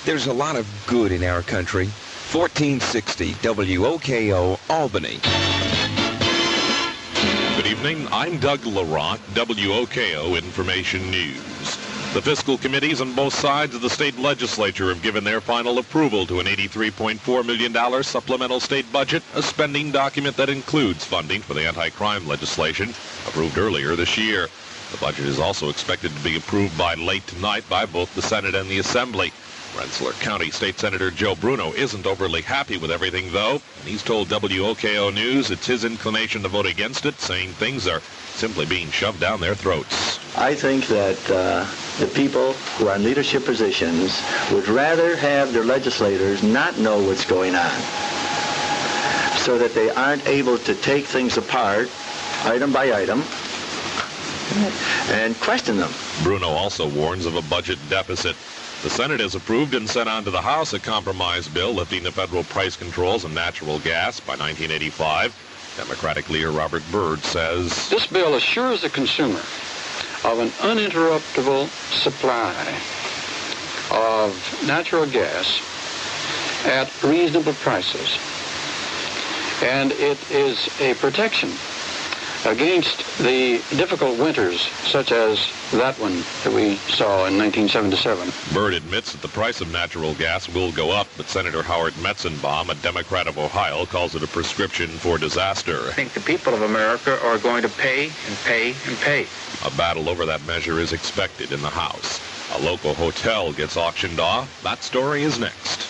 There's a lot of good in our country. 1460 WOKO, Albany. Good evening. I'm Doug LaRock, WOKO Information News. The fiscal committees on both sides of the state legislature have given their final approval to an $83.4 million supplemental state budget, a spending document that includes funding for the anti-crime legislation approved earlier this year. The budget is also expected to be approved by late tonight by both the Senate and the Assembly. Rensselaer County State Senator Joe Bruno isn't overly happy with everything, though, and he's told WOKO News it's his inclination to vote against it, saying things are simply being shoved down their throats. I think that the people who are in leadership positions would rather have their legislators not know what's going on, so that they aren't able to take things apart, item by item, and question them. Bruno also warns of a budget deficit. The Senate has approved and sent on to the House a compromise bill lifting the federal price controls on natural gas by 1985. Democratic leader Robert Byrd says, "This bill assures the consumer of an uninterruptible supply of natural gas at reasonable prices. And it is a protection against the difficult winters such as that one that we saw in 1977. Byrd admits that the price of natural gas will go up, but Senator Howard Metzenbaum, a Democrat of Ohio, calls it a prescription for disaster. I think the people of America are going to pay and pay and pay. A battle over that measure is expected in the House. A local hotel gets auctioned off. That story is next.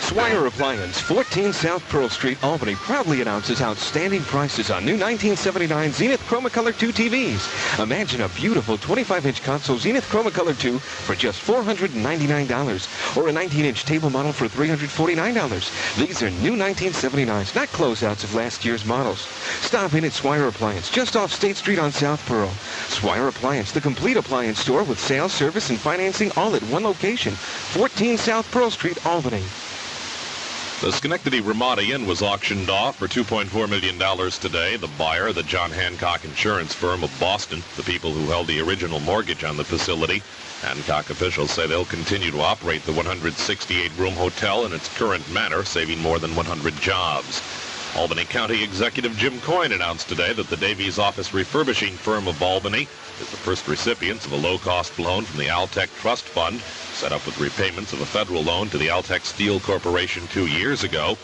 Swire Appliance, 14 South Pearl Street, Albany, proudly announces outstanding prices on new 1979 Zenith Chromacolor 2 TVs. Imagine a beautiful 25-inch console Zenith Chromacolor 2 for just $499, or a 19-inch table model for $349. These are new 1979s, not closeouts of last year's models. Stop in at Swire Appliance, just off State Street on South Pearl. Swire Appliance, the complete appliance store with sales, service, and financing all at one location, 14 South Pearl Street, Albany. The Schenectady Ramada Inn was auctioned off for $2.4 million today. The buyer, the John Hancock Insurance Firm of Boston, the people who held the original mortgage on the facility. Hancock officials say they'll continue to operate the 168-room hotel in its current manner, saving more than 100 jobs. Albany County Executive Jim Coyne announced today that the Davies Office Refurbishing Firm of Albany is the first recipients of a low-cost loan from the Altech Trust Fund, set up with repayments of a federal loan to the Altech Steel Corporation 2 years ago.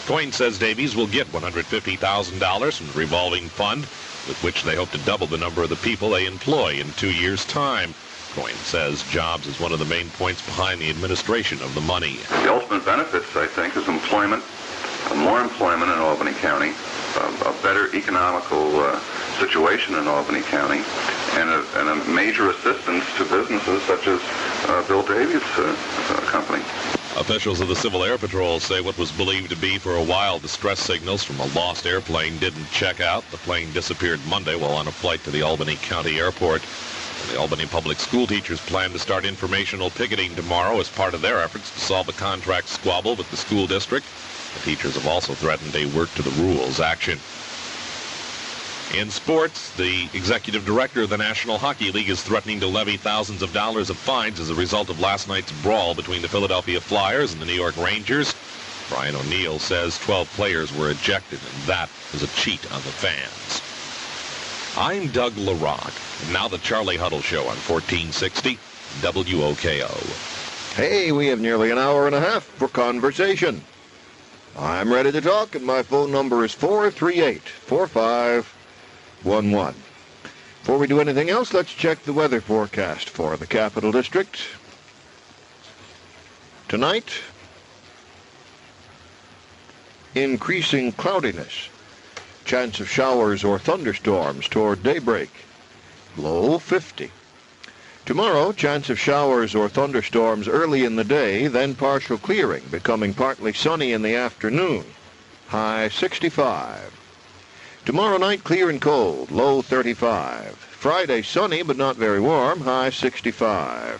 Coyne says Davies will get $150,000 from the revolving fund, with which they hope to double the number of the people they employ in 2 years' time. Coyne says jobs is one of the main points behind the administration of the money. The ultimate benefits, I think, is employment, more employment in Albany County, a better economical situation in Albany County, and a major assistance to businesses such as Bill Davies' company. Officials of the Civil Air Patrol say what was believed to be for a while distress signals from a lost airplane didn't check out. The plane disappeared Monday while on a flight to the Albany County Airport. The Albany Public School teachers plan to start informational picketing tomorrow as part of their efforts to solve the contract squabble with the school district. The teachers have also threatened a work-to-the-rules action. In sports, the executive director of the National Hockey League is threatening to levy thousands of dollars of fines as a result of last night's brawl between the Philadelphia Flyers and the New York Rangers. Brian O'Neill says 12 players were ejected, and that is a cheat on the fans. I'm Doug LaRock, and now the Charlie Huddle Show on 1460 WOKO. Hey, we have nearly an hour and a half for conversation. I'm ready to talk, and my phone number is 438-4511. Before we do anything else, let's check the weather forecast for the Capital District. Tonight, increasing cloudiness. Chance of showers or thunderstorms toward daybreak. Low 50. Tomorrow, chance of showers or thunderstorms early in the day, then partial clearing, becoming partly sunny in the afternoon. High 65. Tomorrow night, clear and cold, low 35. Friday, sunny but not very warm, high 65.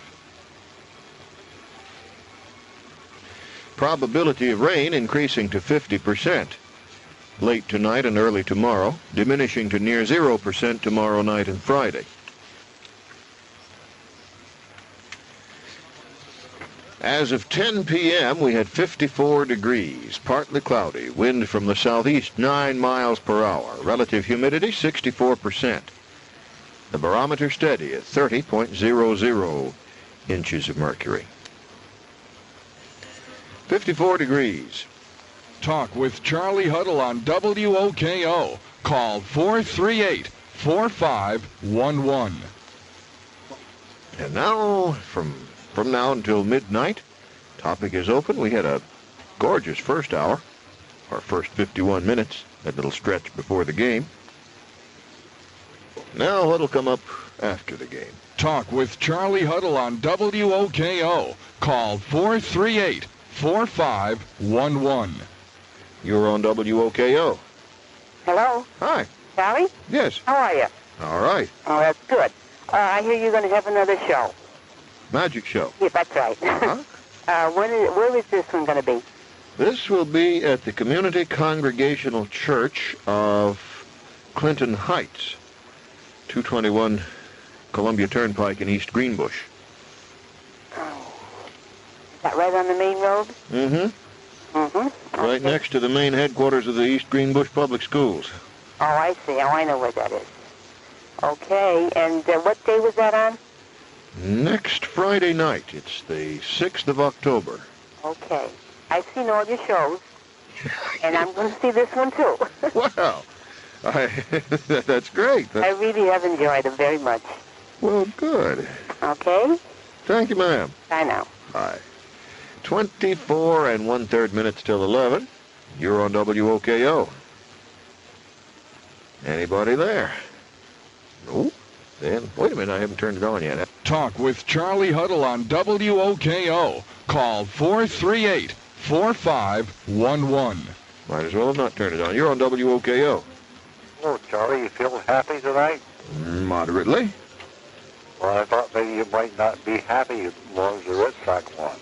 Probability of rain increasing to 50%. Late tonight and early tomorrow, diminishing to near 0% tomorrow night and Friday. As of 10 p.m., we had 54 degrees, partly cloudy, wind from the southeast 9 miles per hour, relative humidity 64%. The barometer steady at 30.00 inches of mercury. 54 degrees. Talk with Charlie Huddle on WOKO. Call 438-4511. And now, from now until midnight, topic is open. We had a gorgeous first hour, our first 51 minutes, that little stretch before the game. Now what'll come up after the game? Talk with Charlie Huddle on WOKO. Call 438-4511. You're on WOKO. Hello? Hi. Sally? Yes. How are you? All right. Oh, that's good. I hear you're going to have another show. Magic show. Yeah, that's right. Uh-huh. Where is this one going to be? This will be at the Community Congregational Church of Clinton Heights, 221 Columbia Turnpike in East Greenbush. Oh. Is that right on the main road? Mm-hmm. Mm-hmm. Right next to the main headquarters of the East Greenbush Public Schools. Oh, I see. Oh, I know where that is. Okay, and what day was that on? Next Friday night. It's the 6th of October. Okay. I've seen all your shows, and I'm going to see this one, too. Wow. That's great. I really have enjoyed them very much. Well, good. Okay? Thank you, ma'am. I know. Bye. 24 and 1/3 minutes till 11. You're on WOKO. Anybody there? No? Then, wait a minute, I haven't turned it on yet. Talk with Charlie Huddle on WOKO. Call 438-4511. Might as well have not turned it on. You're on WOKO. Hello, Charlie. You feel happy tonight? Moderately. Well, I thought maybe you might not be happy as long as the Red Sox won.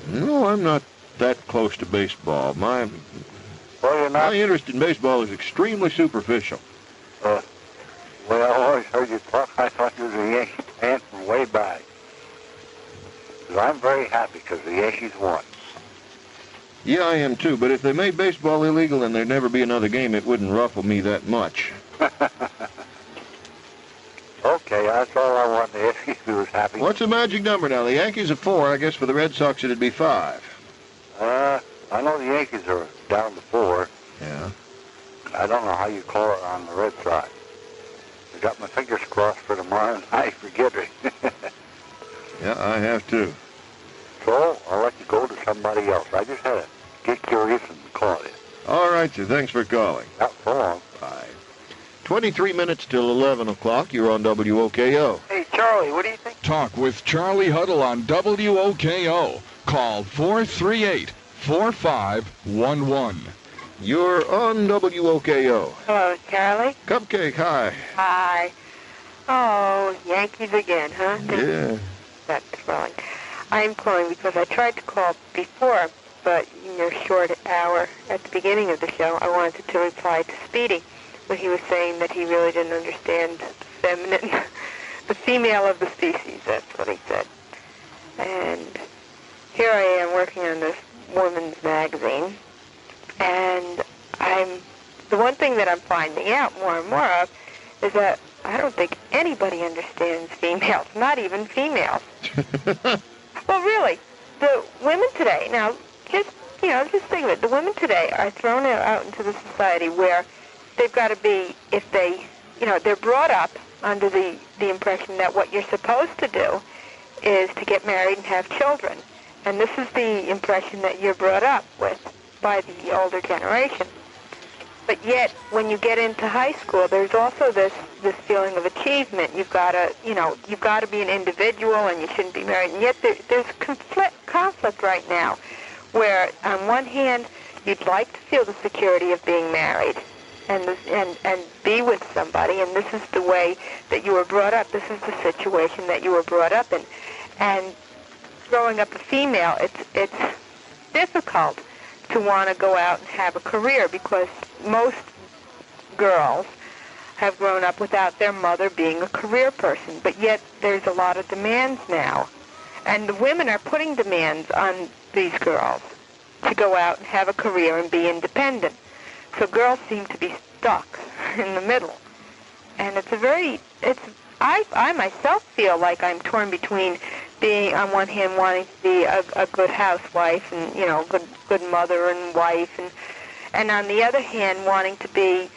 No, I'm not that close to baseball. My Well, you're not. interest in baseball is extremely superficial. Well, I always heard you talk. I thought you was a Yankee fan from way back. 'Cause I'm very happy because the Yankees won. Yeah, I am too, but if they made baseball illegal and there'd never be another game, it wouldn't ruffle me that much. Okay, that's all I wanted to ask you if you was happy. What's the magic number now? The Yankees are 4. I guess for the Red Sox it'd be 5. I know the Yankees are down to 4. Yeah. I don't know how you call it on the Red Sox. I got my fingers crossed for tomorrow night for Gidry. Yeah, I have too. So, I'll let you go to somebody else. I just had to get curious and call you. All right, sir. Thanks for calling. Not so long. Bye. 23 minutes till 11 o'clock. You're on WOKO. Hey, Charlie, what do you think? Talk with Charlie Huddle on WOKO. Call 438-4511. You're on WOKO. Hello, Charlie. Cupcake, hi. Hi. Oh, Yankees again, huh? Yeah. That's thrilling. I'm calling because I tried to call before, but in your short hour at the beginning of the show, I wanted to reply to Speedy when he was saying that he really didn't understand feminine, the female of the species. That's what he said. And here I am working on this woman's magazine, and the one thing that I'm finding out more and more of is that I don't think anybody understands females, not even females. Well, really, the women today, now, just think of it. The women today are thrown out into the society where they've got to be, if they, they're brought up under the impression that what you're supposed to do is to get married and have children. And this is the impression that you're brought up with by the older generation. But yet, when you get into high school, there's also this feeling of achievement. You've got to be an individual, and you shouldn't be married. And yet, there's conflict right now, where on one hand, you'd like to feel the security of being married, and be with somebody, and this is the way that you were brought up. This is the situation that you were brought up in. And growing up a female, it's difficult to want to go out and have a career because most girls have grown up without their mother being a career person. But yet there's a lot of demands now. And the women are putting demands on these girls to go out and have a career and be independent. So girls seem to be stuck in the middle. And I myself feel like I'm torn between being, on one hand, wanting to be a good housewife and, good mother and wife, and on the other hand, wanting to be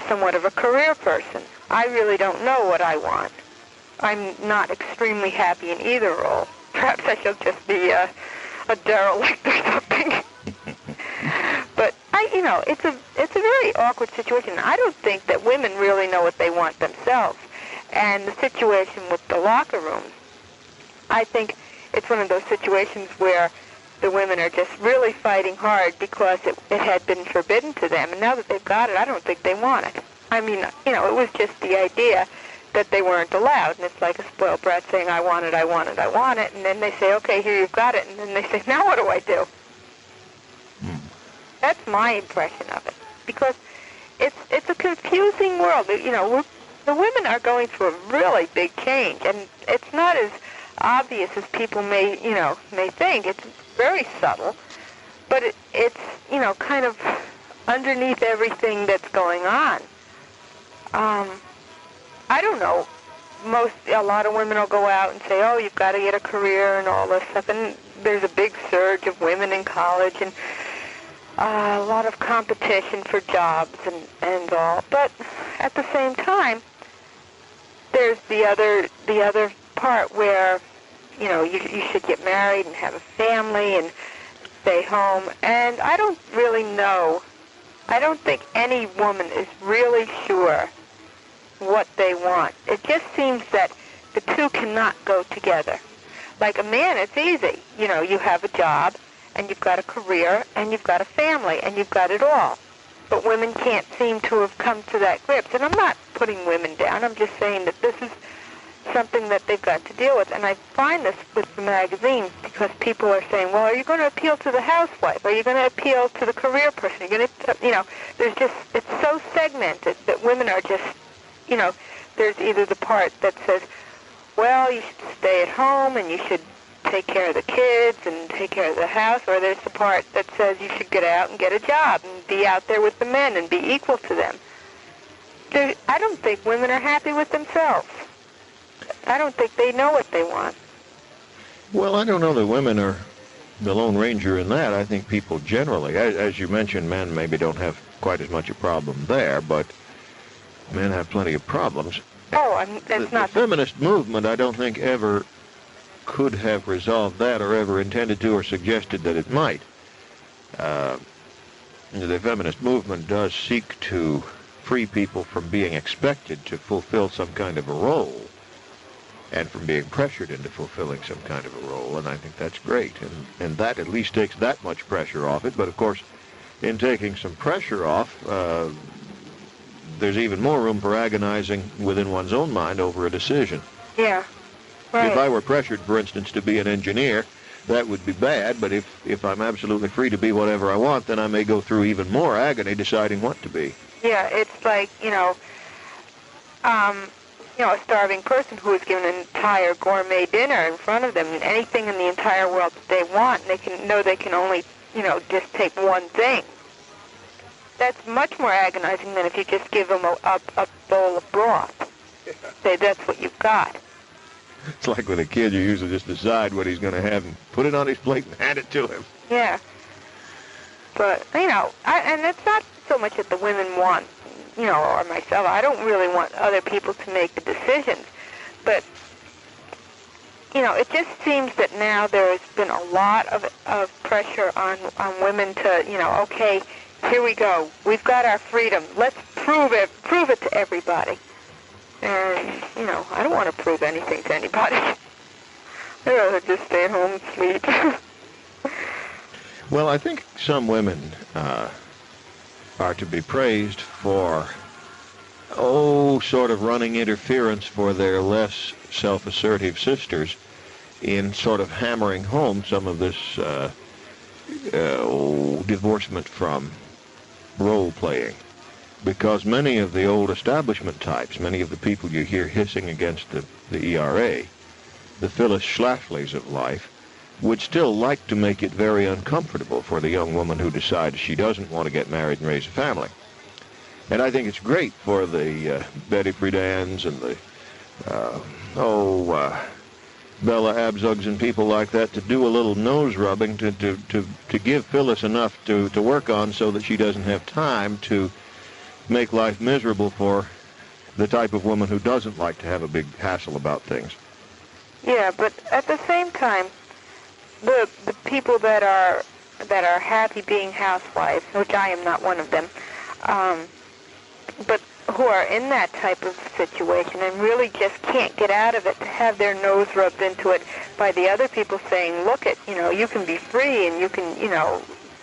somewhat of a career person. I really don't know what I want. I'm not extremely happy in either role. Perhaps I shall just be a derelict or something. But it's a very awkward situation. I don't think that women really know what they want themselves. And the situation with the locker rooms, I think it's one of those situations where the women are just really fighting hard because it had been forbidden to them. And now that they've got it, I don't think they want it. I mean, it was just the idea that they weren't allowed. And it's like a spoiled brat saying, I want it, I want it, I want it. And then they say, okay, here you've got it. And then they say, now what do I do? That's my impression of it. Because it's a confusing world. The women are going through a really big change. And it's not as obvious as people may think. It's very subtle. But it's kind of underneath everything that's going on. I don't know. A lot of women will go out and say, oh, you've got to get a career and all this stuff. And there's a big surge of women in college and a lot of competition for jobs and all. But at the same time, there's the other part where, you should get married and have a family and stay home. And I don't really know. I don't think any woman is really sure what they want. It just seems that the two cannot go together. Like a man, it's easy. You have a job, and you've got a career, and you've got a family, and you've got it all. But women can't seem to have come to that grips. And I'm not putting women down. I'm just saying that this is something that they've got to deal with. And I find this with the magazine because people are saying, well, are you going to appeal to the housewife? Are you going to appeal to the career person? Are you going to, it's so segmented that women are just, there's either the part that says, well, you should stay at home and you should take care of the kids and take care of the house, or there's the part that says you should get out and get a job and be out there with the men and be equal to them. I don't think women are happy with themselves. I don't think they know what they want. Well, I don't know that women are the Lone Ranger in that. I think people generally, as you mentioned, men maybe don't have quite as much a problem there, but men have plenty of problems. Oh, that's not... The feminist movement, I don't think, ever could have resolved that or ever intended to or suggested that it might. The feminist movement does seek to free people from being expected to fulfill some kind of a role and from being pressured into fulfilling some kind of a role, and I think that's great. And that at least takes that much pressure off it. But, of course, in taking some pressure off, there's even more room for agonizing within one's own mind over a decision. Yeah. Right. If I were pressured, for instance, to be an engineer, that would be bad, but if I'm absolutely free to be whatever I want, then I may go through even more agony deciding what to be. Yeah, it's like, a starving person who is given an entire gourmet dinner in front of them, and anything in the entire world that they want, and they can only, just take one thing. That's much more agonizing than if you just give them a bowl of broth. Say, that's what you've got. It's like with a kid, you usually just decide what he's going to have and put it on his plate and hand it to him. Yeah. But, and it's not so much that the women want, or myself. I don't really want other people to make the decisions. But, it just seems that now there's been a lot of pressure on women to, okay, here we go. We've got our freedom. Let's prove it to everybody. And, I don't want to prove anything to anybody. I'd rather just stay at home and sleep. Well, I think some women are to be praised for, sort of running interference for their less self-assertive sisters in sort of hammering home some of this divorcement from role-playing. Because many of the old establishment types, many of the people you hear hissing against the ERA, the Phyllis Schlaflys of life, would still like to make it very uncomfortable for the young woman who decides she doesn't want to get married and raise a family. And I think it's great for the Betty Friedan's and the Bella Abzugs and people like that to do a little nose rubbing to give Phyllis enough to work on so that she doesn't have time to make life miserable for the type of woman who doesn't like to have a big hassle about things. Yeah, but at the same time, the people that are happy being housewives, which I am not one of them, but who are in that type of situation and really just can't get out of it, to have their nose rubbed into it by the other people saying, look it, you can be free and you can,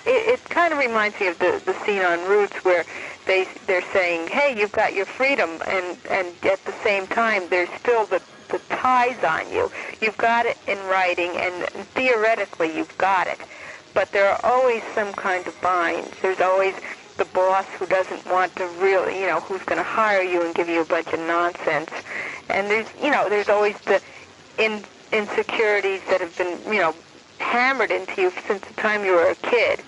it kind of reminds me of the scene on Roots where they're saying, hey, you've got your freedom, and at the same time there's still the ties on you. You've got it in writing, and theoretically you've got it, but there are always some kind of binds. There's always the boss who doesn't want to really, who's going to hire you and give you a bunch of nonsense. And there's always the insecurities that have been, hammered into you since the time you were a kid.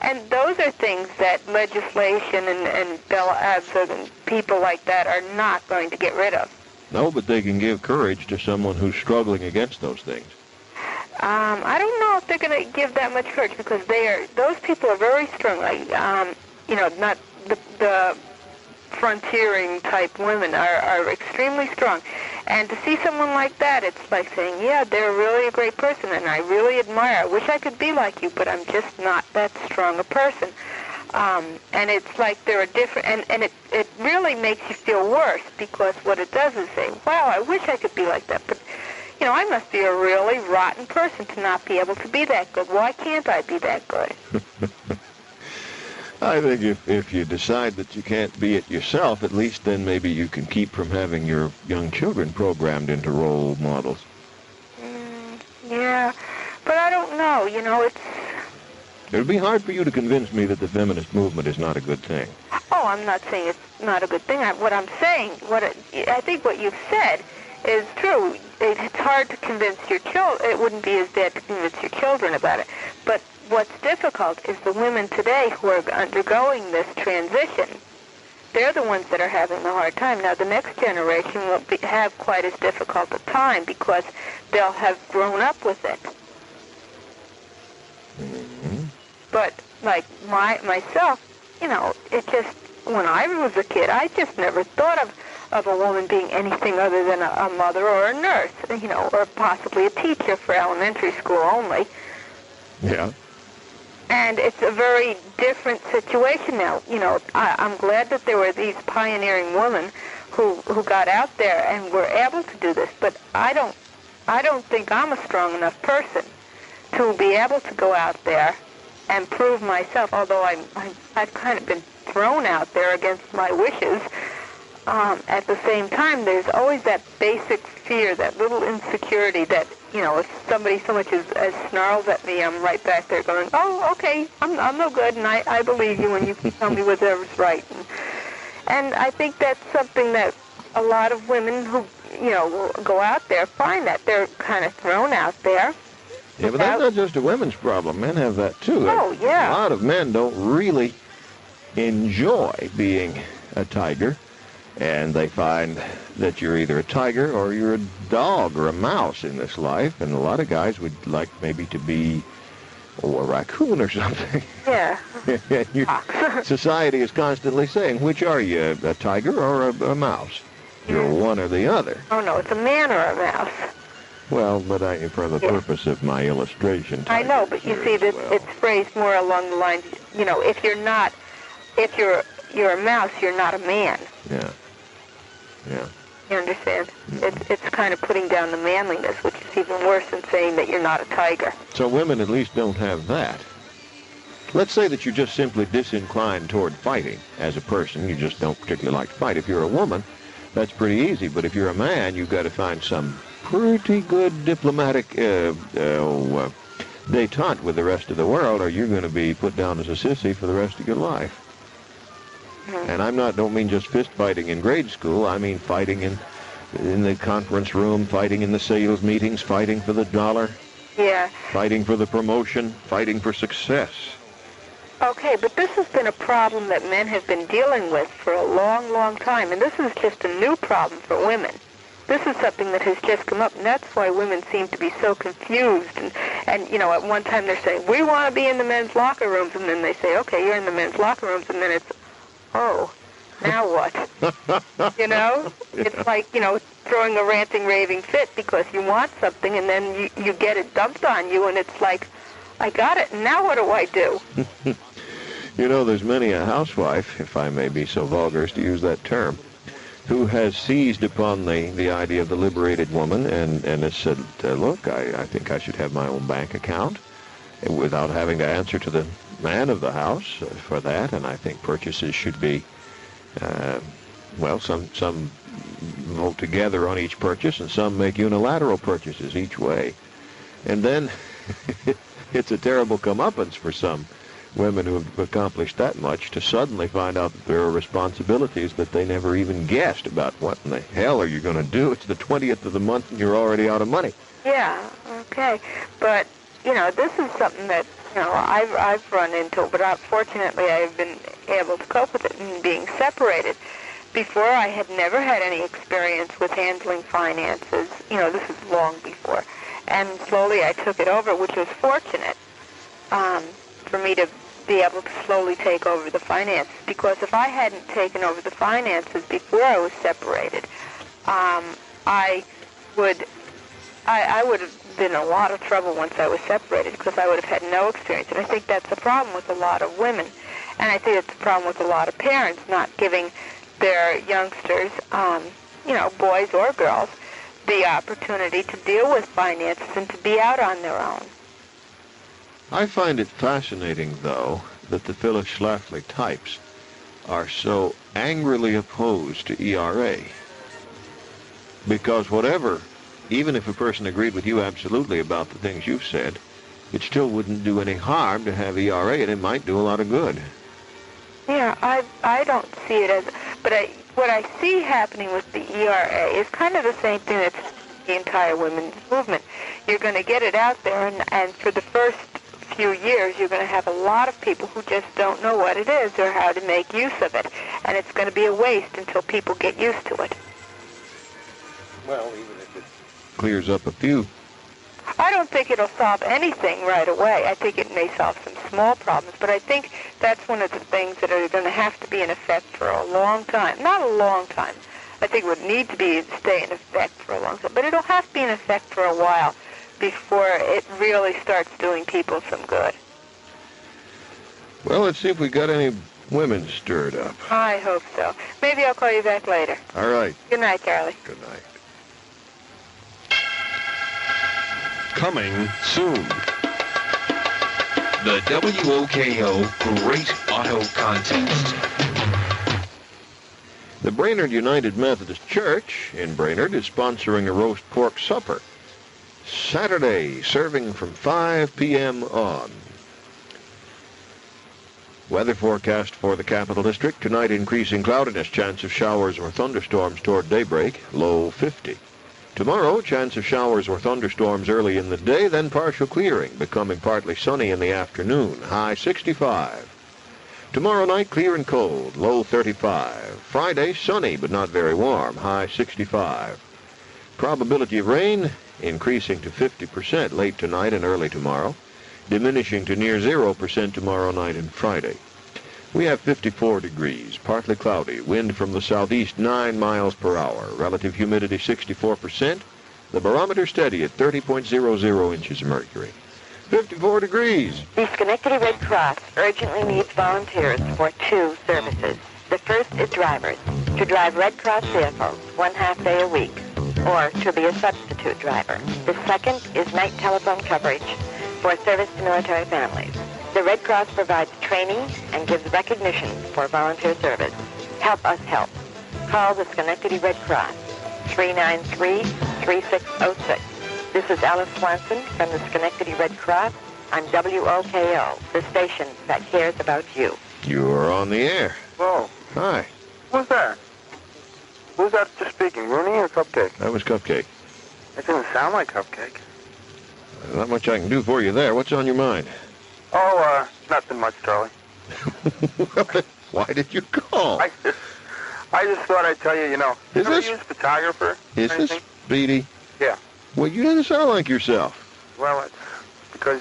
And those are things that legislation and Bella Abzug and people like that are not going to get rid of. No, but they can give courage to someone who's struggling against those things. I don't know if they're going to give that much courage, because those people are very strong. Not the frontiering type women are extremely strong. And to see someone like that, it's like saying, yeah, they're really a great person, and I really admire. I wish I could be like you, but I'm just not that strong a person. And it's like they're a different, and it really makes you feel worse, because what it does is say, wow, I wish I could be like that, but, I must be a really rotten person to not be able to be that good. Why can't I be that good? I think if you decide that you can't be it yourself, at least then maybe you can keep from having your young children programmed into role models. Yeah, but I don't know, It would be hard for you to convince me that the feminist movement is not a good thing. Oh, I'm not saying it's not a good thing. What I'm saying, I think what you've said is true. It's hard to convince your children. It wouldn't be as bad to convince your children about it. But what's difficult is the women today who are undergoing this transition. They're the ones that are having the hard time. Now, the next generation won't have quite as difficult a time, because they'll have grown up with it. Mm-hmm. But like myself, it just, when I was a kid, I just never thought of a woman being anything other than a mother or a nurse, or possibly a teacher for elementary school only. Yeah. And it's a very different situation now. I'm glad that there were these pioneering women who got out there and were able to do this, but I don't think I'm a strong enough person to be able to go out there and prove myself, although I've kind of been thrown out there against my wishes. At the same time, there's always that basic fear, that little insecurity that, if somebody so much as snarls at me, I'm right back there going, oh, okay, I'm no good, and I believe you when you can tell me whatever's right. And I think that's something that a lot of women who, go out there find, that they're kind of thrown out there. Yeah, but that's not just a women's problem. Men have that, too. Oh, yeah. A lot of men don't really enjoy being a tiger, and they find that you're either a tiger or you're a dog or a mouse in this life, and a lot of guys would like maybe to be a raccoon or something. Yeah. Society is constantly saying, which are you, a tiger or a mouse? You're one or the other. Oh, no, it's a man or a mouse. Well, but for the purpose of my illustration. I know, but you see that it's phrased more along the lines, if you're a mouse, you're not a man. Yeah. Yeah. You understand? It's kind of putting down the manliness, which is even worse than saying that you're not a tiger. So women at least don't have that. Let's say that you're just simply disinclined toward fighting as a person. You just don't particularly like to fight. If you're a woman, that's pretty easy. But if you're a man, you've got to find some pretty good diplomatic détente with the rest of the world, or you're going to be put down as a sissy for the rest of your life. And don't mean just fist fighting in grade school. I mean fighting in in the conference room, fighting in the sales meetings, fighting for the dollar, Yeah. fighting for the promotion, fighting for success. Okay, but this has been a problem that men have been dealing with for a long, long time, and this is just a new problem for women. This is something that has just come up, and that's why women seem to be so confused. And you know, at one time they're saying, we want to be in the men's locker rooms, and then they say, okay, you're in the men's locker rooms, and then it's, oh, now what? You know? It's like, you know, throwing a ranting, raving fit because you want something, and then you get it dumped on you, and it's like, I got it, and now what do I do? You know, there's many a housewife, if I may be so vulgar as to use that term, who has seized upon the idea of the liberated woman and has said, look, I think I should have my own bank account without having to answer to the man of the house for that, and I think purchases should be, well, some vote together on each purchase, and some make unilateral purchases each way. And then it's a terrible comeuppance for some women who have accomplished that much to suddenly find out that there are responsibilities that they never even guessed about. What in the hell are you going to do? It's the 20th of the month and you're already out of money. Yeah, okay. But, you know, this is something that, you know, I've run into, but fortunately I've been able to cope with it and being separated. Before, I had never had any experience with handling finances. You know, this is long before. And slowly I took it over, which was fortunate for me to be able to slowly take over the finances. Because if I hadn't taken over the finances before I was separated, I would have been in a lot of trouble once I was separated because I would have had no experience. And I think that's the problem with a lot of women. And I think it's the problem with a lot of parents not giving their youngsters, you know, boys or girls, the opportunity to deal with finances and to be out on their own. I find it fascinating, though, that the Phyllis Schlafly types are so angrily opposed to ERA. Because whatever, even if a person agreed with you absolutely about the things you've said, it still wouldn't do any harm to have ERA, and it might do a lot of good. Yeah, I don't see it as, but what I see happening with the ERA is kind of the same thing that's the entire women's movement. You're going to get it out there, and for the first few years, you're going to have a lot of people who just don't know what it is or how to make use of it, and it's going to be a waste until people get used to it. Well, even if it clears up a few. I don't think it'll solve anything right away. I think it may solve some small problems, but I think that's one of the things that are going to have to be in effect for a long time. Not a long time. I think it would need to stay in effect for a long time, but it'll have to be in effect for a while before it really starts doing people some good. Well, let's see if we got any women stirred up. I hope so. Maybe I'll call you back later. All right. Good night, Charlie. Good night. Coming soon. The WOKO Great Auto Contest. The Brainerd United Methodist Church in Brainerd is sponsoring a roast pork supper Saturday, serving from 5 p.m. on. Weather forecast for the Capital District. Tonight, increasing cloudiness, chance of showers or thunderstorms toward daybreak, low 50. Tomorrow, chance of showers or thunderstorms early in the day, then partial clearing, becoming partly sunny in the afternoon, high 65. Tomorrow night, clear and cold, low 35. Friday, sunny but not very warm, high 65. Probability of rain increasing to 50% late tonight and early tomorrow, diminishing to near 0% tomorrow night and Friday. We have 54 degrees, partly cloudy, wind from the southeast 9 miles per hour, relative humidity 64%, the barometer steady at 30.00 inches of mercury. 54 degrees. The Schenectady Red Cross urgently needs volunteers for 2 services. The first is drivers, to drive Red Cross vehicles 1 half day a week, or to be a substitute driver. The second is night telephone coverage for service to military families. The Red Cross provides training and gives recognition for volunteer service. Help us help. Call the Schenectady Red Cross, 393-3606. This is Alice Swanson from the Schenectady Red Cross on WOKO, the station that cares about you. You're on the air. Whoa. Hi. Who's there? Who's that just speaking, Rooney or Cupcake? That was Cupcake. It doesn't sound like Cupcake. Not much I can do for you there. What's on your mind? Oh, nothing much, Charlie. Why did you call? I just thought I'd tell you, you know, Is ever this- use photographer? Is this Speedy? Yeah. Well, you didn't sound like yourself. Well, it's because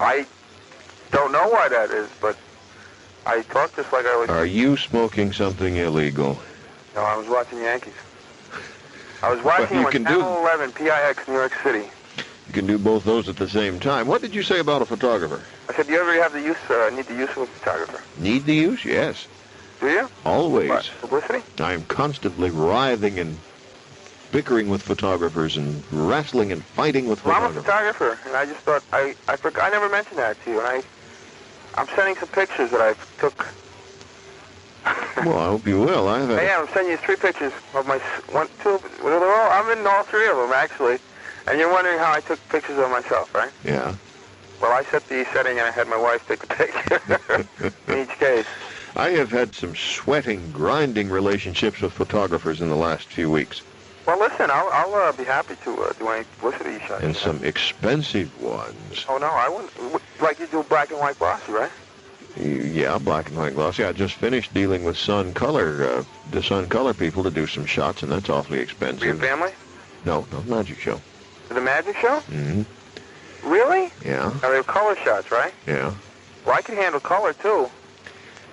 I don't know why that is, but I talk just like I was. Are you smoking something illegal? No, I was watching Yankees. I was watching you on can do- Channel 11, PIX, New York City. You can do both those at the same time. What did you say about a photographer? I said, do you ever have the use, need the use of a photographer? Need the use? Yes. Do you? Always. What, publicity? I am constantly writhing and bickering with photographers and wrestling and fighting with Well, I'm a photographers. photographer, and I just thought, I never mentioned that to you, and I'm sending some pictures that I took. Well, I hope you will. I have I am. I'm sending you 3 pictures of my, I'm in all 3 of them, actually. And you're wondering how I took pictures of myself, right? Yeah. Well, I set the setting, and I had my wife take the picture in each case. I have had some sweating, grinding relationships with photographers in the last few weeks. Well, listen, I'll be happy to do any publicity shots. And some expensive ones. Oh, no, I wouldn't. Like you do black and white glossy, right? Yeah, black and white glossy. I just finished dealing with Sun Color, the Sun Color people to do some shots, and that's awfully expensive. For your family? No, magic show. For the magic show? Mm-hmm. Really? Yeah. Now, they're color shots, right? Yeah. Well, I can handle color, too.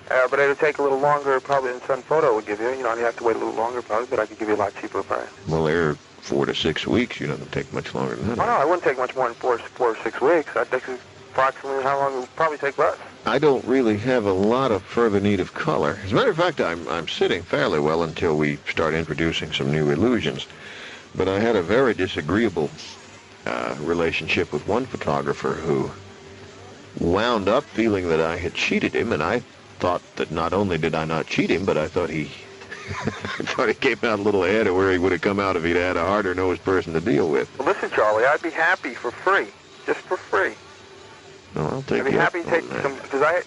But it'll take a little longer, probably, than Sun Photo would give you. You know, you have to wait a little longer, probably, but I could give you a lot cheaper price. Well, they're 4 to 6 weeks. You don't take much longer than that. Oh, no, it wouldn't take much more than four or 6 weeks. I think it's approximately how long it would probably take less. I don't really have a lot of further need of color. As a matter of fact, I'm sitting fairly well until we start introducing some new illusions. But I had a very disagreeable relationship with one photographer who wound up feeling that I had cheated him, and I thought that not only did I not cheat him, but I thought he came out a little ahead of where he would have come out if he'd had a harder-nosed person to deal with. Well, listen, Charlie, I'd be happy for free, just for free. No, I'll take I'd be you happy up to take on that. some, because I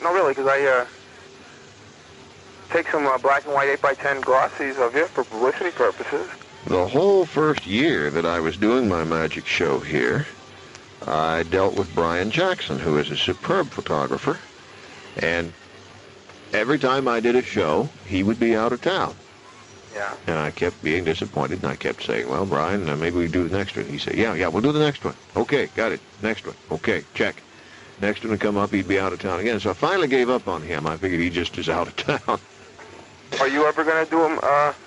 take some black and white 8x10 glossies of you for publicity purposes. The whole first year that I was doing my magic show here, I dealt with Brian Jackson, who is a superb photographer, and every time I did a show, he would be out of town. Yeah. And I kept being disappointed, and I kept saying, well, Brian, maybe we do the next one. He said, yeah, we'll do the next one. Okay, got it. Next one. Okay, check. Next one would come up, he'd be out of town again. So I finally gave up on him. I figured he just is out of town. Are you ever going to do them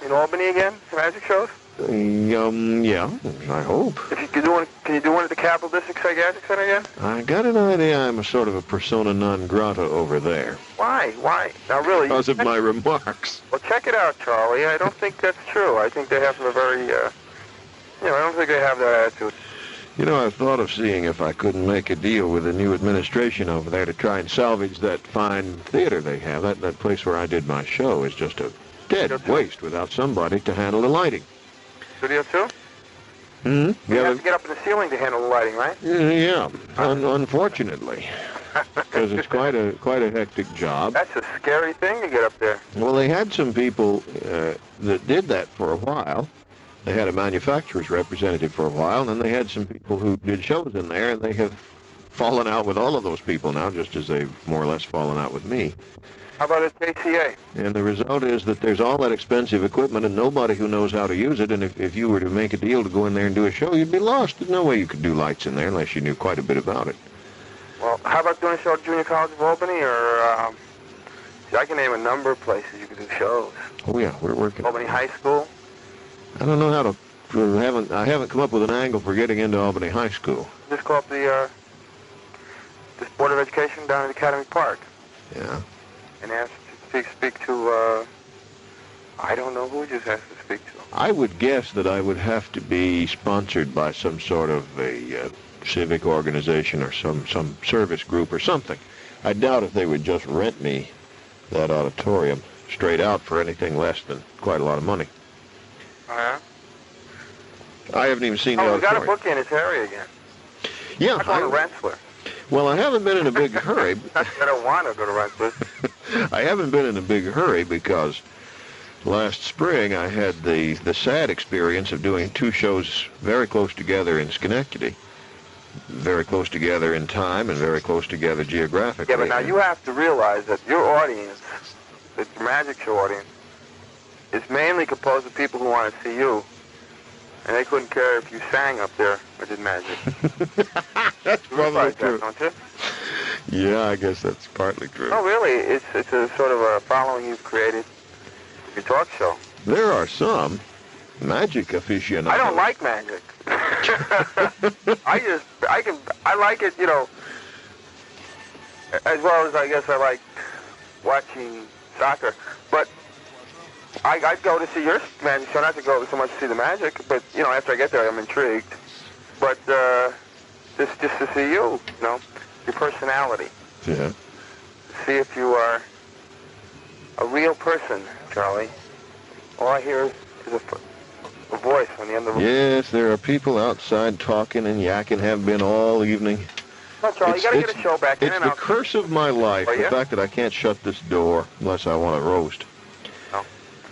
in Albany again, the magic shows? Yeah, I hope. If you could do one, can you do one at the Capital District Psychiatric Center again? I got an idea I'm a sort of a persona non grata over there. Why? Now, really? Because of my remarks. Well, check it out, Charlie. I don't think that's true. I think they have a very, I don't think they have that attitude. You know, I've thought of seeing if I couldn't make a deal with the new administration over there to try and salvage that fine theater they have. That place where I did my show is just a dead waste without somebody to handle the lighting. Studio 2? Mm-hmm. You have to get up in the ceiling to handle the lighting, right? Yeah, unfortunately, because it's quite a hectic job. That's a scary thing to get up there. Well, they had some people that did that for a while. They had a manufacturer's representative for a while, and then they had some people who did shows in there, and they have fallen out with all of those people now, just as they've more or less fallen out with me. How about at KCA? And the result is that there's all that expensive equipment and nobody who knows how to use it, and if you were to make a deal to go in there and do a show, you'd be lost. There's no way you could do lights in there unless you knew quite a bit about it. Well, how about doing a show at Junior College of Albany, or I can name a number of places you could do shows. Oh, yeah, we're working. Albany High School? I don't know how to... I haven't come up with an angle for getting into Albany High School. Just call up the Board of Education down at Academy Park. Yeah. And ask to speak to, I don't know who just has to speak to. I would guess that I would have to be sponsored by some sort of a civic organization or some service group or something. I doubt if they would just rent me that auditorium straight out for anything less than quite a lot of money. Oh, yeah? I haven't even seen the we auditorium. got to book in this area again. Yeah. I'm going to Rensselaer. Well, I haven't been in a big hurry. I don't want to go to Rensselaer. I haven't been in a big hurry because Last spring, I had the sad experience of doing two shows very close together in Schenectady. Very close together in time and very close together geographically. Yeah, but now you have to realize that your audience, the magic show audience, is mainly composed of people who want to see you. And they couldn't care if you sang up there or did magic. That's probably true. Don't you? Yeah, I guess that's partly true. Oh, really? It's a sort of a following you've created for your talk show. There are some magic aficionados. I don't like magic. I like it, you know, as well as I guess I like watching soccer. But I'd go to see your magic show, not to go so much to see the magic, but, you know, after I get there, I'm intrigued. But just to see you, you know, your personality. Yeah. See if you are a real person, Charlie. All I hear is a voice on the end of the... Yes, there are people outside talking and yakking, have been all evening. No, Charlie, you got to get a show back in It's and the out. curse of my life, the fact that I can't shut this door unless I want to roast. No.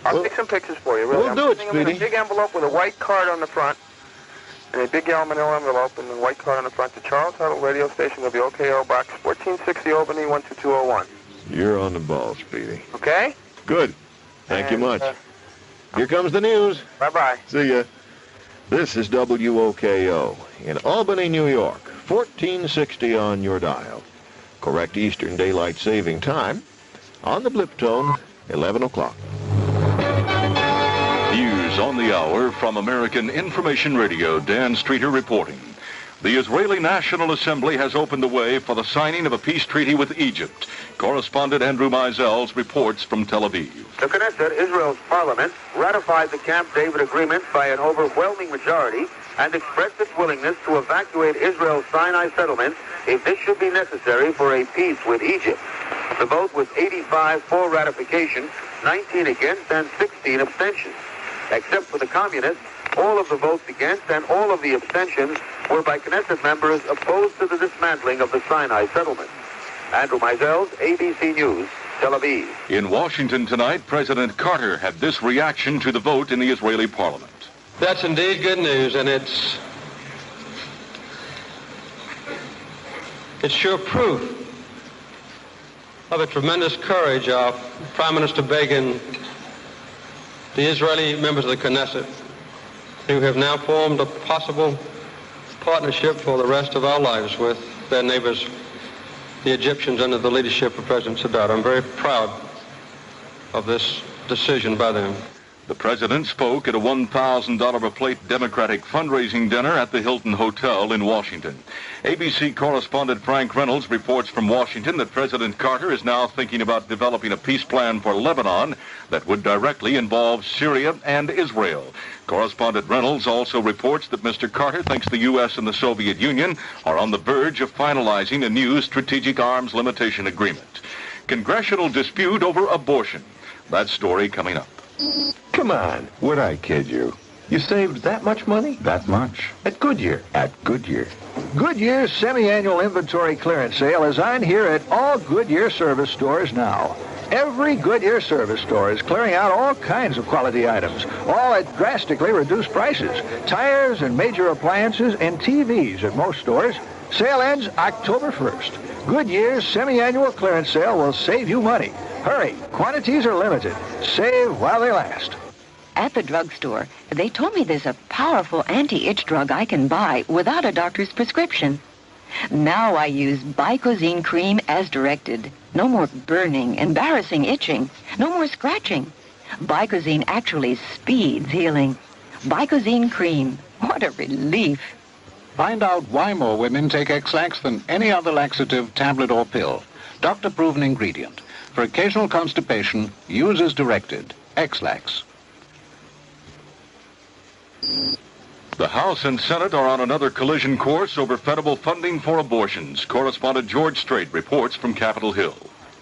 I'll take some pictures for you, really. We'll do it, I'm in a Speedy. big envelope with a white card on the front, and a big yellow manila envelope and a white card on the front to Charles Huddle Radio Station WOKO Box 1460 Albany 12201. You're on the ball, Speedy. Okay? Good. Thank you much. Here comes the news. Bye-bye. See ya. This is WOKO in Albany, New York. 1460 on your dial. Correct Eastern Daylight Saving Time. On the blip tone, 11 o'clock. News on the hour from American Information Radio. Dan Streeter reporting. The Israeli National Assembly has opened the way for the signing of a peace treaty with Egypt. Correspondent Andrew Mizels reports from Tel Aviv. The Knesset, Israel's parliament, ratified the Camp David agreement by an overwhelming majority and expressed its willingness to evacuate Israel's Sinai settlements if this should be necessary for a peace with Egypt. The vote was 85 for ratification, 19 against, and 16 abstentions. Except for the communists, all of the votes against and all of the abstentions were by Knesset members opposed to the dismantling of the Sinai settlements. Andrew Mizels, ABC News, Tel Aviv. In Washington tonight, President Carter had this reaction to the vote in the Israeli parliament. That's indeed good news, and it's sure proof of the tremendous courage of Prime Minister Begin, the Israeli members of the Knesset, who have now formed a possible partnership for the rest of our lives with their neighbors, the Egyptians, under the leadership of President Sadat. I'm very proud of this decision by them. The president spoke at a $1,000 a plate Democratic fundraising dinner at the Hilton Hotel in Washington. ABC correspondent Frank Reynolds reports from Washington that President Carter is now thinking about developing a peace plan for Lebanon that would directly involve Syria and Israel. Correspondent Reynolds also reports that Mr. Carter thinks the U.S. and the Soviet Union are on the verge of finalizing a new strategic arms limitation agreement. Congressional dispute over abortion. That story coming up. Come on, would I kid you? You saved that much money? That much. At Goodyear. At Goodyear. Goodyear's semi-annual inventory clearance sale is on here at all Goodyear service stores now. Every Goodyear service store is clearing out all kinds of quality items, all at drastically reduced prices. Tires and major appliances and TVs at most stores. Sale ends October 1st. Goodyear's semi-annual clearance sale will save you money. Hurry, quantities are limited. Save while they last. At the drugstore, they told me there's a powerful anti-itch drug I can buy without a doctor's prescription. Now I use Bicozine cream as directed. No more burning, embarrassing itching. No more scratching. Bicozine actually speeds healing. Bicozine cream. What a relief. Find out why more women take X-Lax than any other laxative, tablet, or pill. Doctor-proven ingredient. For occasional constipation, use as directed. X-Lax. The House and Senate are on another collision course over federal funding for abortions. Correspondent George Strait reports from Capitol Hill.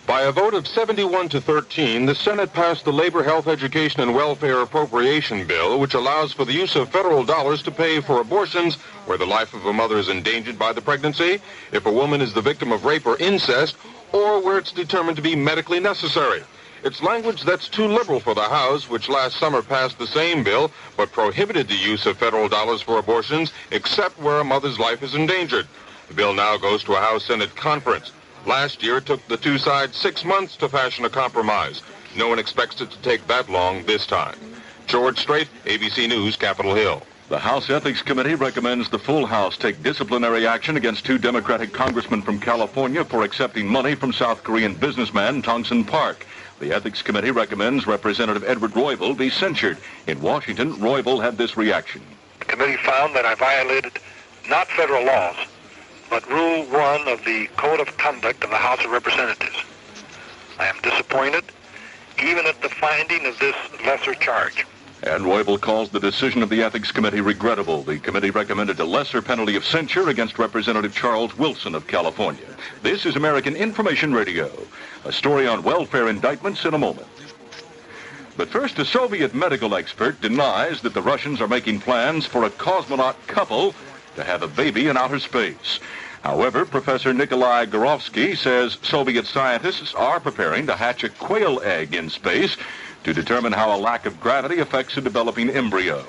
By a vote of 71 to 13, the Senate passed the Labor, Health, Education, and Welfare Appropriation Bill, which allows for the use of federal dollars to pay for abortions where the life of a mother is endangered by the pregnancy, if a woman is the victim of rape or incest, or where it's determined to be medically necessary. It's language that's too liberal for the House, which last summer passed the same bill, but prohibited the use of federal dollars for abortions, except where a mother's life is endangered. The bill now goes to a House-Senate conference. Last year, it took the two sides 6 months to fashion a compromise. No one expects it to take that long this time. George Strait, ABC News, Capitol Hill. The House Ethics Committee recommends the full House take disciplinary action against 2 Democratic congressmen from California for accepting money from South Korean businessman Tongson Park. The Ethics Committee recommends Representative Edward Roybal be censured. In Washington, Roybal had this reaction. The committee found that I violated not federal laws, but Rule 1 of the Code of Conduct of the House of Representatives. I am disappointed, even at the finding of this lesser charge. And Roybal calls the decision of the Ethics Committee regrettable. The committee recommended a lesser penalty of censure against Representative Charles Wilson of California. This is American Information Radio. A story on welfare indictments in a moment. But first, a Soviet medical expert denies that the Russians are making plans for a cosmonaut couple to have a baby in outer space. However, Professor Nikolai Gorovsky says Soviet scientists are preparing to hatch a quail egg in space to determine how a lack of gravity affects a developing embryo.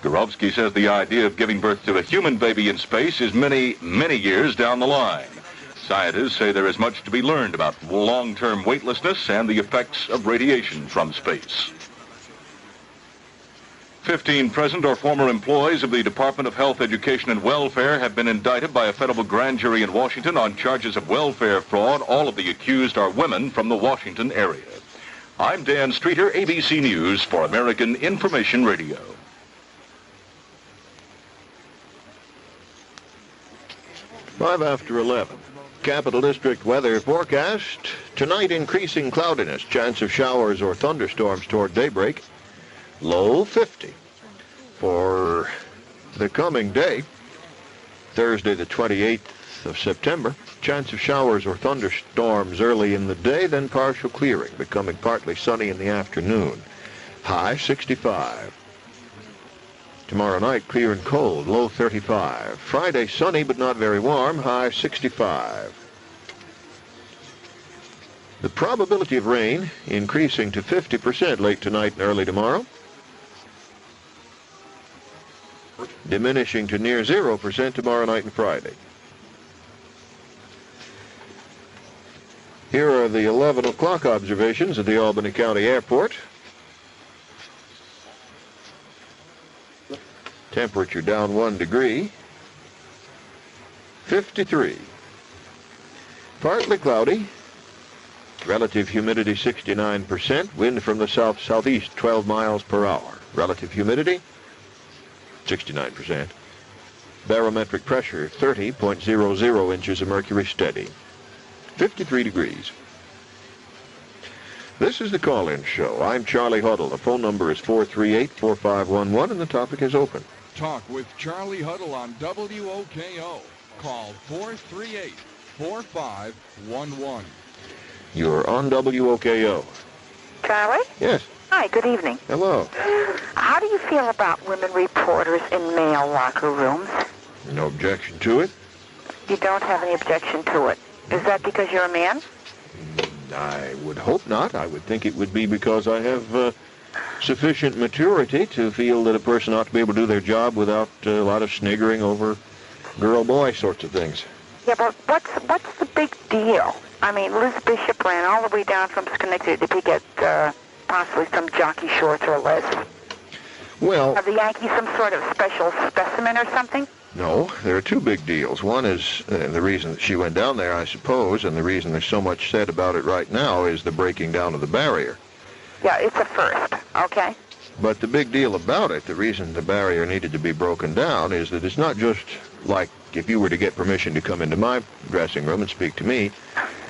Gorovsky says the idea of giving birth to a human baby in space is many, many years down the line. Scientists say there is much to be learned about long-term weightlessness and the effects of radiation from space. 15 present or former employees of the Department of Health, Education, and Welfare have been indicted by a federal grand jury in Washington on charges of welfare fraud. All of the accused are women from the Washington area. I'm Dan Streeter, ABC News for American Information Radio. Five after 11. Capital District weather forecast. Tonight, increasing cloudiness. Chance of showers or thunderstorms toward daybreak. Low 50. For the coming day, Thursday the 28th of September, chance of showers or thunderstorms early in the day, then partial clearing, becoming partly sunny in the afternoon. High 65. Tomorrow night, clear and cold, low 35. Friday, sunny but not very warm, high 65. The probability of rain increasing to 50% late tonight and early tomorrow, diminishing to near 0% tomorrow night and Friday. Here are the 11 o'clock observations at the Albany County Airport. Temperature down 1 degree. 53. Partly cloudy. Relative humidity 69%. Wind from the south-southeast 12 miles per hour. Relative humidity 69%. Barometric pressure 30.00 inches of mercury steady. 53 degrees. This is the call-in show. I'm Charlie Huddle. The phone number is 438-4511, and the topic is open. Talk with Charlie Huddle on WOKO. Call 438-4511. You're on WOKO. Charlie? Yes. Hi, good evening. Hello. How do you feel about women reporters in male locker rooms? No objection to it. You don't have any objection to it. Is that because you're a man? I would hope not. I would think it would be because I have sufficient maturity to feel that a person ought to be able to do their job without a lot of sniggering over girl-boy sorts of things. Yeah, but what's the big deal? I mean, Liz Bishop ran all the way down from Schenectady to get possibly some jockey shorts or less. Well, are the Yankees some sort of special specimen or something? No, there are two big deals. One is the reason that she went down there, I suppose, and the reason there's so much said about it right now is the breaking down of the barrier. Yeah, it's a first, okay? But the big deal about it, the reason the barrier needed to be broken down, is that it's not just like if you were to get permission to come into my dressing room and speak to me.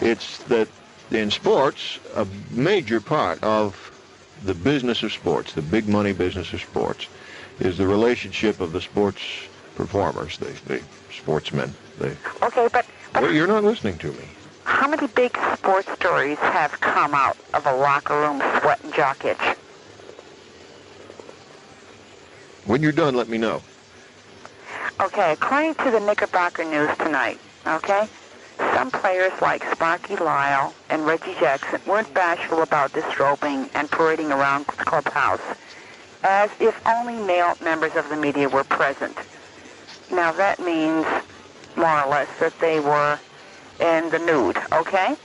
It's that in sports, a major part of the business of sports, the big money business of sports, is the relationship of the sports performers, the sportsmen. Okay, but well, you're not listening to me. How many big sports stories have come out of a locker room sweat and jock itch? When you're done, let me know. Okay, according to the Knickerbocker News tonight, okay, some players like Sparky Lyle and Reggie Jackson weren't bashful about disrobing and parading around the clubhouse, as if only male members of the media were present. Now that means, more or less, that they were in the nude, okay?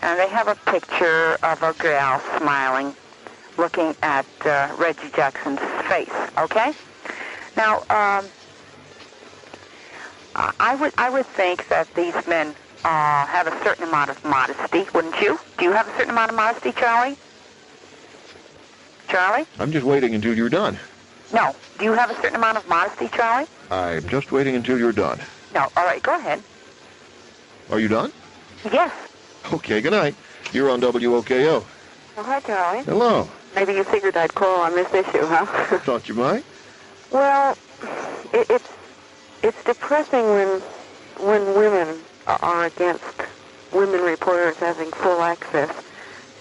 And they have a picture of a girl smiling, looking at Reggie Jackson's face, okay? Now, I would think that these men have a certain amount of modesty, wouldn't you? Do you have a certain amount of modesty, Charlie? Charlie? I'm just waiting until you're done. No. Do you have a certain amount of modesty, Charlie? I'm just waiting until you're done. No. All right, go ahead. Are you done? Yes. Okay, good night. You're on WOKO. Oh, hi, Charlie. Hello. Maybe you figured I'd call on this issue, huh? Thought you might. Well, it's depressing when women are against women reporters having full access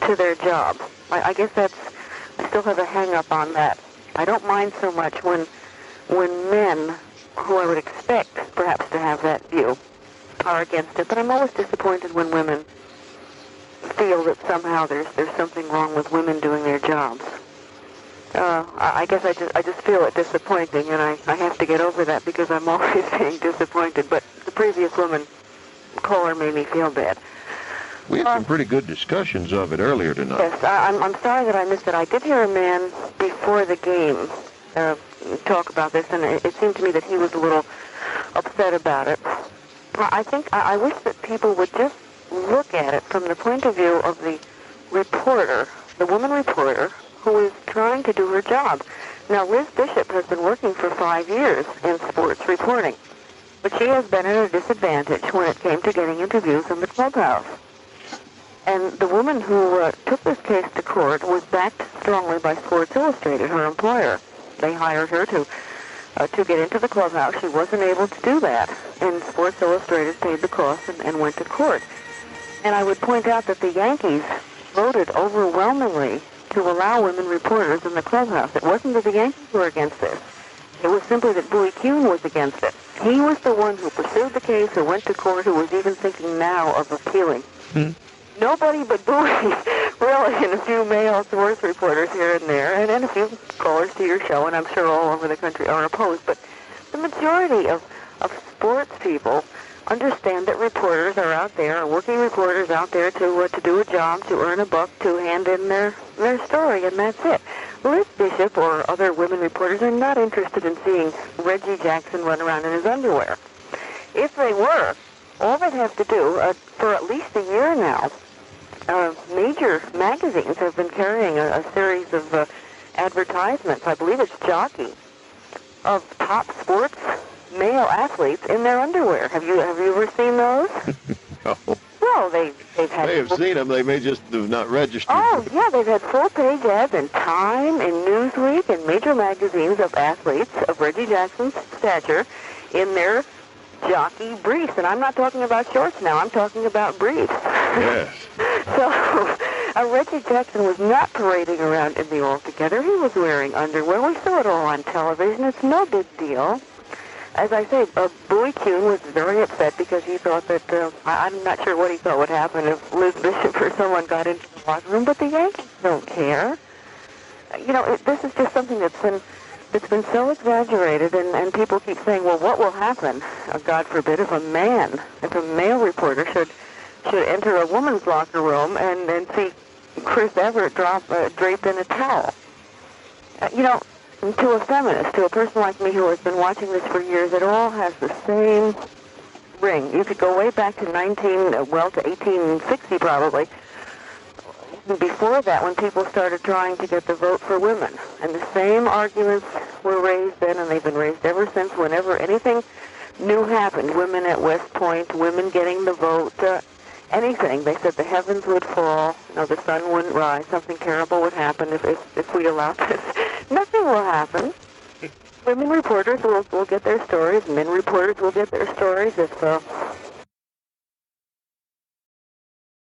to their job. I guess I still have a hang-up on that. I don't mind so much when men, who I would expect perhaps to have that view, are against it, but I'm always disappointed when women feel that somehow there's something wrong with women doing their jobs. I guess I just feel it disappointing, and I have to get over that because I'm always being disappointed. But the previous woman caller made me feel bad. We had some pretty good discussions of it earlier tonight. Yes, I'm sorry that I missed it. I did hear a man before the game talk about this, and it seemed to me that he was a little upset about it. I wish that people would just look at it from the point of view of the reporter, the woman reporter, who is trying to do her job. Now, Liz Bishop has been working for 5 years in sports reporting, but she has been at a disadvantage when it came to getting interviews in the clubhouse. And the woman who took this case to court was backed strongly by Sports Illustrated, her employer. They hired her to get into the clubhouse. She wasn't able to do that, and Sports Illustrated paid the cost and went to court. And I would point out that the Yankees voted overwhelmingly to allow women reporters in the clubhouse. It wasn't that the Yankees were against this. It was simply that Bowie Kuhn was against it. He was the one who pursued the case, who went to court, who was even thinking now of appealing. Nobody but Bowie, really, and a few male sports reporters here and there, and a few callers to your show, and I'm sure all over the country are opposed. But the majority of sports people understand that reporters are out there, working reporters out there to do a job, to earn a buck, to hand in their story, and that's it. Liz Bishop or other women reporters are not interested in seeing Reggie Jackson run around in his underwear. If they were, all they'd have to do, for at least a year now, major magazines have been carrying a series of advertisements, I believe it's Jockey, of top sports male athletes in their underwear. Have you ever seen those? No. Well, they've had... They have seen them. They may just have not registered. Oh, yeah, they've had full-page ads in Time, in Newsweek, and major magazines of athletes of Reggie Jackson's stature in their jockey briefs. And I'm not talking about shorts now. I'm talking about briefs. Yes. So, Reggie Jackson was not parading around in the all-together. He was wearing underwear. We saw it all on television. It's no big deal. As I say, Bowie Kuhn was very upset because he thought that, I'm not sure what he thought would happen if Liz Bishop or someone got into the locker room, but the Yankees don't care. You know, this is just something that's been so exaggerated, and people keep saying, well, what will happen, God forbid, if a male reporter should enter a woman's locker room and see Chris Everett draped in a towel? You know, to a feminist, to a person like me who has been watching this for years, it all has the same ring. You could go way back to 1860 probably. Before that, when people started trying to get the vote for women. And the same arguments were raised then, and they've been raised ever since. Whenever anything new happened, women at West Point, women getting the vote, anything, they said the heavens would fall, the sun wouldn't rise, something terrible would happen if we allowed this. Nothing will happen. Women reporters will get their stories, men reporters will get their stories if